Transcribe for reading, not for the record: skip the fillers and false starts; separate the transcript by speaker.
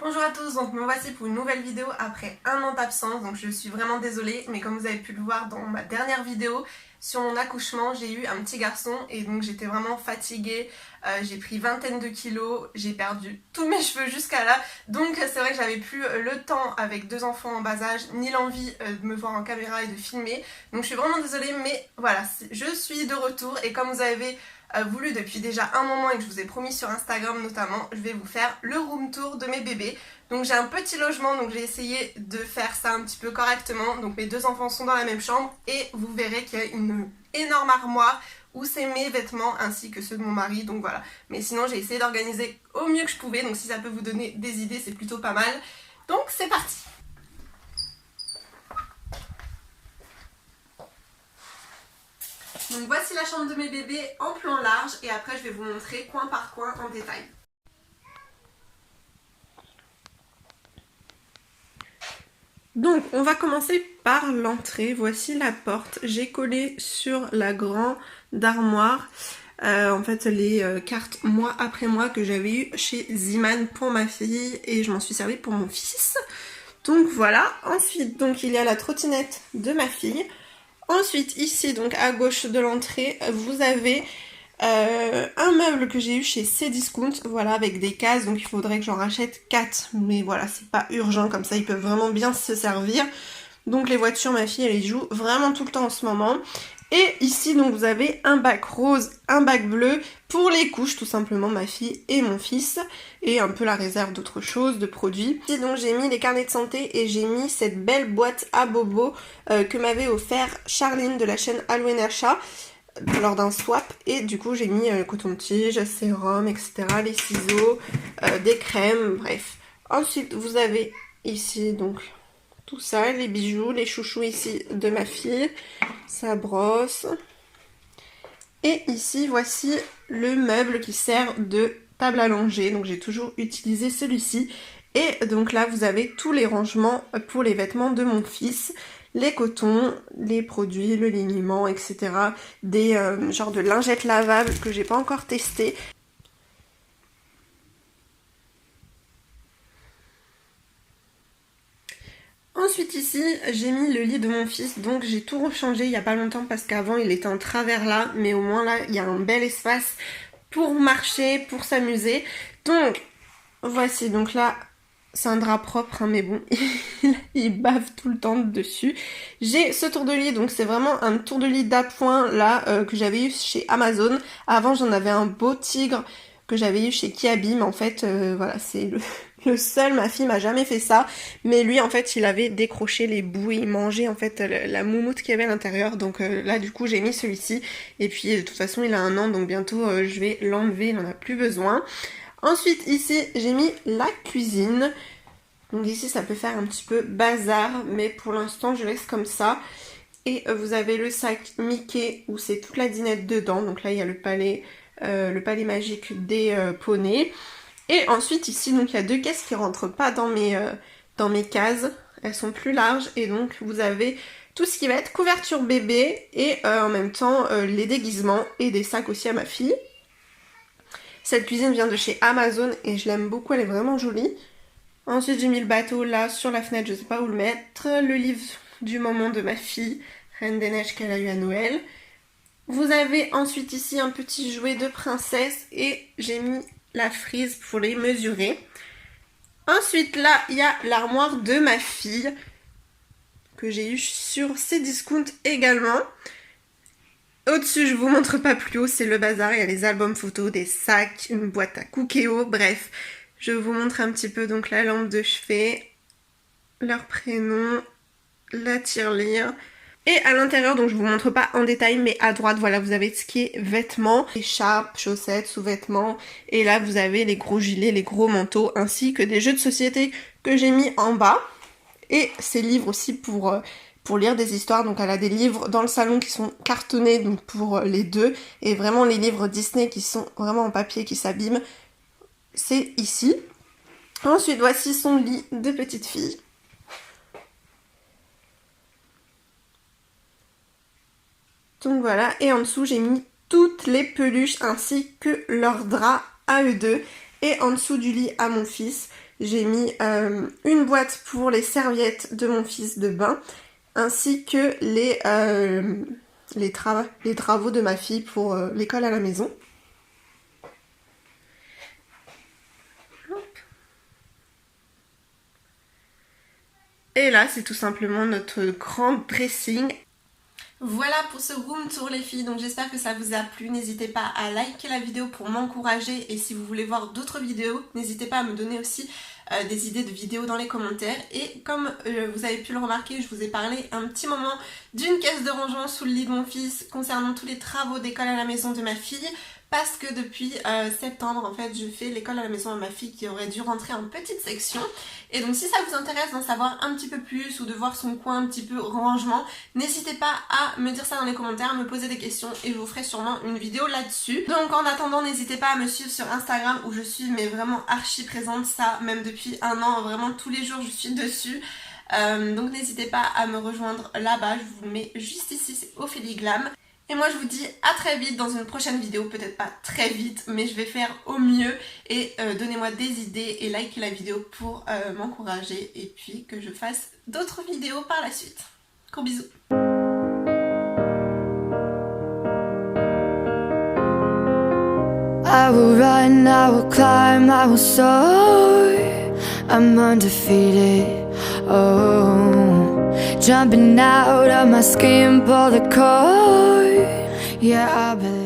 Speaker 1: Bonjour à tous, donc me voici pour une nouvelle vidéo après un an d'absence, donc je suis vraiment désolée, mais comme vous avez pu le voir dans ma dernière vidéo sur mon accouchement, j'ai eu un petit garçon et donc j'étais vraiment fatiguée, j'ai pris vingtaine de kilos, j'ai perdu tous mes cheveux jusqu'à là, donc c'est vrai que j'avais plus le temps avec deux enfants en bas âge, ni l'envie de me voir en caméra et de filmer, donc je suis vraiment désolée, mais voilà, je suis de retour et comme vous avez voulu depuis déjà un moment et que je vous ai promis sur Instagram notamment, je vais vous faire le room tour de mes bébés. Donc j'ai un petit logement, donc j'ai essayé de faire ça un petit peu correctement. Donc mes deux enfants sont dans la même chambre et vous verrez qu'il y a une énorme armoire où c'est mes vêtements ainsi que ceux de mon mari, donc voilà. Mais sinon j'ai essayé d'organiser au mieux que je pouvais, donc si ça peut vous donner des idées, c'est plutôt pas mal. Donc c'est parti. Donc voici la chambre de mes bébés en plan large et après je vais vous montrer coin par coin en détail. Donc on va commencer par l'entrée, voici la porte, j'ai collé sur la grande armoire en fait les cartes mois après mois que j'avais eu chez Ziman pour ma fille et je m'en suis servi pour mon fils. Donc voilà, ensuite donc il y a la trottinette de ma fille. Ensuite, ici, donc à gauche de l'entrée, vous avez un meuble que j'ai eu chez Cdiscount, voilà, avec des cases, donc il faudrait que j'en rachète 4, mais voilà, c'est pas urgent, comme ça ils peuvent vraiment bien se servir. Donc les voitures, ma fille, elle y joue vraiment tout le temps en ce moment. Et ici, donc vous avez un bac rose, un bac bleu, pour les couches, tout simplement, ma fille et mon fils, et un peu la réserve d'autres choses, de produits. Ici, donc j'ai mis les carnets de santé et j'ai mis cette belle boîte à bobo que m'avait offert Charline de la chaîne Halloween Achat lors d'un swap, et du coup j'ai mis coton-tige, sérum, etc., les ciseaux, des crèmes, bref. Ensuite, vous avez ici, donc, tout ça, les bijoux, les chouchous ici de ma fille, sa brosse. Et ici, voici le meuble qui sert de table à longer. Donc j'ai toujours utilisé celui-ci. Et donc là, vous avez tous les rangements pour les vêtements de mon fils. Les cotons, les produits, le liniment, etc. Des genres de lingettes lavables que j'ai pas encore testé. Ensuite ici, j'ai mis le lit de mon fils, donc j'ai tout rechangé il n'y a pas longtemps parce qu'avant il était en travers là, mais au moins là il y a un bel espace pour marcher, pour s'amuser. Donc voici, donc là c'est un drap propre hein, mais bon, il bave tout le temps dessus. J'ai ce tour de lit, donc c'est vraiment un tour de lit d'appoint là que j'avais eu chez Amazon. Avant j'en avais un beau tigre que j'avais eu chez Kiabi, mais en fait voilà, c'est le seul, ma fille m'a jamais fait ça, mais lui en fait il avait décroché les bouts et il mangeait en fait la moumoute qu'il y avait à l'intérieur, donc là du coup j'ai mis celui-ci, et puis de toute façon il a un an, donc bientôt je vais l'enlever, il n'en a plus besoin. Ensuite ici j'ai mis la cuisine, donc ici ça peut faire un petit peu bazar, mais pour l'instant je laisse comme ça. Et vous avez le sac Mickey où c'est toute la dinette dedans, donc là il y a le palais magique des poneys. Et ensuite ici donc il y a deux caisses qui rentrent pas dans mes cases, elles sont plus larges et donc vous avez tout ce qui va être couverture bébé et en même temps les déguisements et des sacs aussi à ma fille. Cette cuisine vient de chez Amazon et je l'aime beaucoup, elle est vraiment jolie. Ensuite j'ai mis le bateau là sur la fenêtre, je sais pas où le mettre, le livre du moment de ma fille, Reine des Neiges qu'elle a eu à Noël. Vous avez ensuite ici un petit jouet de princesse et j'ai mis la frise pour les mesurer. Ensuite là il y a l'armoire de ma fille que j'ai eu sur Cdiscount également. Au-dessus je vous montre pas plus haut, c'est le bazar, il y a les albums photos, des sacs, une boîte à Cookéo, bref. Je vous montre un petit peu donc la lampe de chevet, leur prénom, la tirelire. Et à l'intérieur, donc je vous montre pas en détail, mais à droite, voilà, vous avez ce qui est vêtements, écharpes, chaussettes, sous-vêtements. Et là, vous avez les gros gilets, les gros manteaux, ainsi que des jeux de société que j'ai mis en bas. Et ces livres aussi pour lire des histoires. Donc elle a des livres dans le salon qui sont cartonnés, donc pour les deux. Et vraiment les livres Disney qui sont vraiment en papier, qui s'abîment, c'est ici. Ensuite, voici son lit de petite fille. Donc voilà, et en dessous j'ai mis toutes les peluches ainsi que leurs draps à eux deux. Et en dessous du lit à mon fils, j'ai mis une boîte pour les serviettes de mon fils de bain, ainsi que les travaux de ma fille pour l'école à la maison. Et là, c'est tout simplement notre grand dressing. Voilà pour ce room tour les filles, donc j'espère que ça vous a plu. N'hésitez pas à liker la vidéo pour m'encourager, et si vous voulez voir d'autres vidéos, n'hésitez pas à me donner aussi des idées de vidéos dans les commentaires. Et comme vous avez pu le remarquer, je vous ai parlé un petit moment d'une caisse de rangement sous le lit de mon fils concernant tous les travaux d'école à la maison de ma fille. Parce que depuis septembre, en fait, je fais l'école à la maison à ma fille qui aurait dû rentrer en petite section. Et donc si ça vous intéresse d'en savoir un petit peu plus ou de voir son coin un petit peu rangement, n'hésitez pas à me dire ça dans les commentaires, à me poser des questions et je vous ferai sûrement une vidéo là-dessus. Donc en attendant, n'hésitez pas à me suivre sur Instagram où je suis mais vraiment archi présente, ça même depuis un an, vraiment tous les jours je suis dessus. Donc n'hésitez pas à me rejoindre là-bas, je vous mets juste ici, c'est Ophélie Glam. Et moi je vous dis à très vite dans une prochaine vidéo, peut-être pas très vite, mais je vais faire au mieux. Et donnez-moi des idées et likez la vidéo pour m'encourager et puis que je fasse d'autres vidéos par la suite. Gros bisous. I will run, I will climb, I will soar. I'm undefeated, oh. Jumping out of my skin, pull the cord. Yeah, I believe